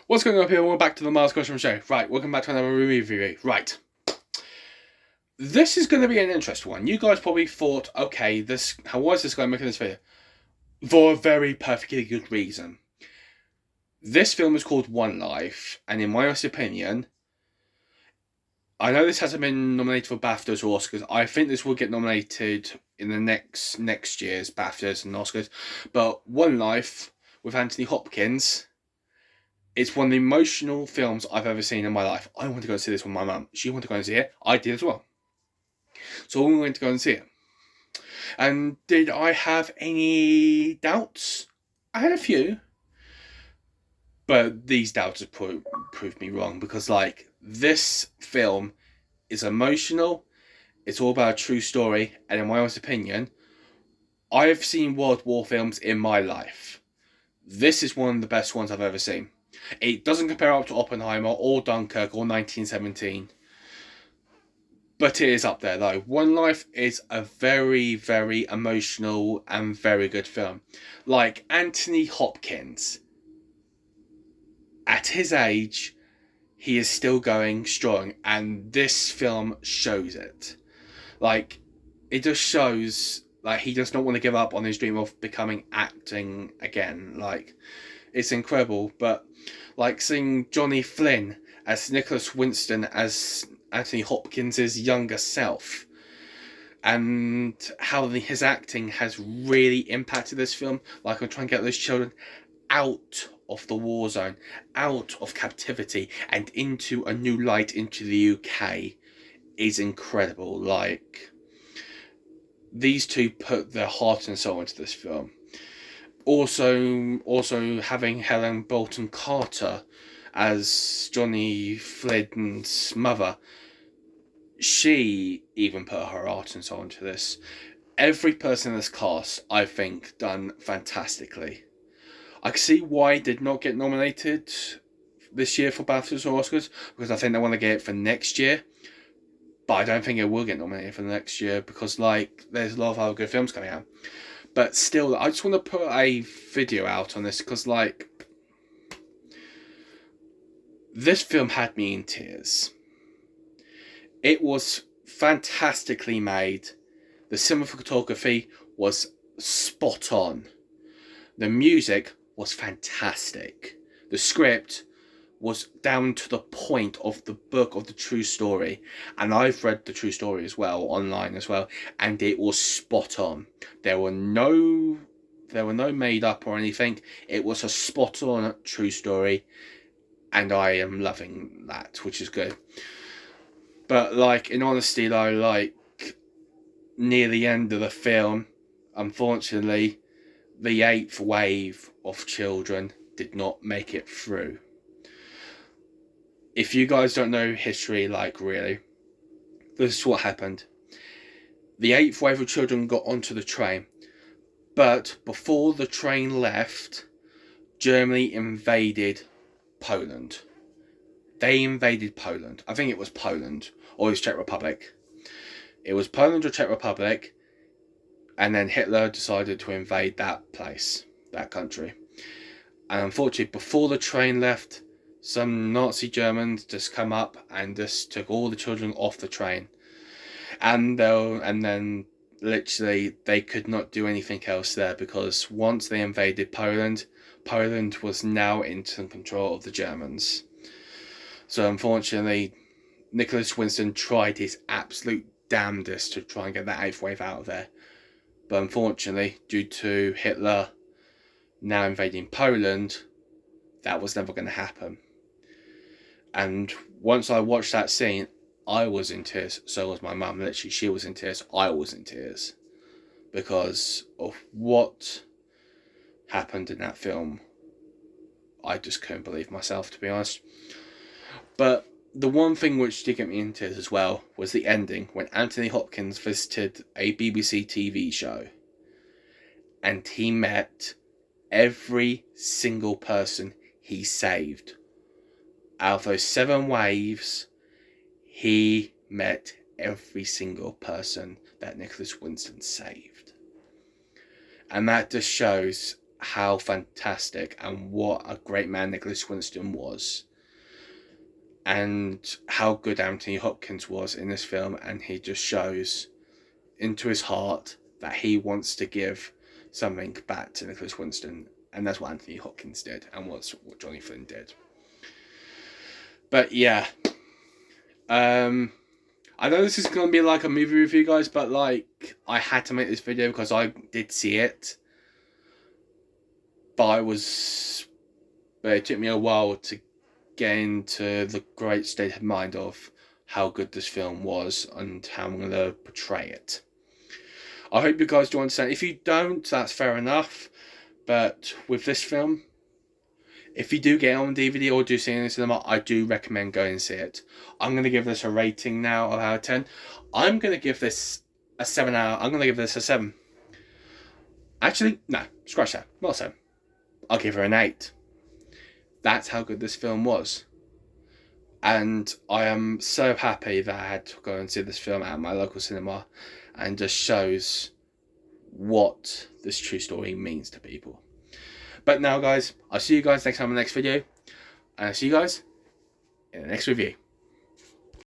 What's going on here? Welcome back to the Miles Costume Show. Right, welcome back to another review. Right. This is going to be an interesting one. You guys probably thought, okay, why is this guy making this video? For a very perfectly good reason. This film is called One Life, and in my honest opinion, I know this hasn't been nominated for BAFTAs or Oscars. I think this will get nominated in the next year's BAFTAs and Oscars. But One Life with Anthony Hopkins, it's one of the emotional films I've ever seen in my life. I want to go and see this with my mum. She wanted to go and see it. I did as well. So we went to go and see it. And did I have any doubts? I had a few. But these doubts have proved me wrong. Because, this film is emotional. It's all about a true story. And in my honest opinion, I've seen World War films in my life. This is one of the best ones I've ever seen. It doesn't compare up to Oppenheimer or Dunkirk or 1917. But it is up there though. One Life is a very, very emotional and very good film. Anthony Hopkins, at his age, he is still going strong. And this film shows it. It just shows, he does not want to give up on his dream of becoming acting again. It's incredible. But seeing Johnny Flynn as Nicholas Winston as Anthony Hopkins' younger self, and how his acting has really impacted this film. I'm trying to get those children out of the war zone, out of captivity, and into a new light into the UK is incredible. These two put their heart and soul into this film. Also having Helen Bolton Carter as Johnny Flynn's mother. She even put her heart and soul into this. Every person in this cast, I think, done fantastically. I can see why it did not get nominated this year for BAFTAs or Oscars, because I think they want to get it for next year. But I don't think it will get nominated for the next year, because there's a lot of other good films coming out. But still, I just want to put a video out on this, because this film had me in tears. It was fantastically made. The cinematography was spot on. The music was fantastic. The script was down to the point of the book of the true story. And I've read the true story as well, online as well, and it was spot on. There were no made up or anything. It was a spot on true story, and I am loving that, which is good. But in honesty though, near the end of the film, unfortunately, the 8th wave of children did not make it through. If you guys don't know history, really, this is what happened. The 8th wave of children got onto the train, but before the train left, Germany invaded Poland. They invaded Poland. I think it was Poland, or it was Czech Republic. It was Poland or Czech Republic, and then Hitler decided to invade that place, that country. And unfortunately, before the train left, some Nazi Germans just come up and just took all the children off the train. And then literally they could not do anything else there, because once they invaded Poland, Poland was now into control of the Germans. So unfortunately, Nicholas Winston tried his absolute damnedest to try and get that 8th wave out of there. But unfortunately, due to Hitler now invading Poland, that was never going to happen. And once I watched that scene, I was in tears. So was my mum. Literally, she was in tears. I was in tears. Because of what happened in that film. I just couldn't believe myself, to be honest. But the one thing which did get me in tears as well was the ending, when Anthony Hopkins visited a BBC TV show. And he met every single person he saved. Out of those 7 waves, he met every single person that Nicholas Winston saved. And that just shows how fantastic and what a great man Nicholas Winston was, and how good Anthony Hopkins was in this film. And he just shows into his heart that he wants to give something back to Nicholas Winston, and that's what Anthony Hopkins did, and what Johnny Flynn did. But yeah, I know this is going to be like a movie review, guys, but like, I had to make this video because I did see it, but it took me a while to get into the great state of mind of how good this film was and how I'm going to portray it. I hope you guys do understand. If you don't, that's fair enough. But with this film, if you do get it on DVD or do see it in the cinema, I do recommend going and see it. I'm going to give this a rating now of out of 10. I'm going to give this a 7 out. I'm going to give this a 7. Actually, no, scratch that. Not a 7. I'll give her an 8. That's how good this film was. And I am so happy that I had to go and see this film at my local cinema, and just shows what this true story means to people. But now, guys, I'll see you guys next time in the next video, and I'll see you guys in the next review.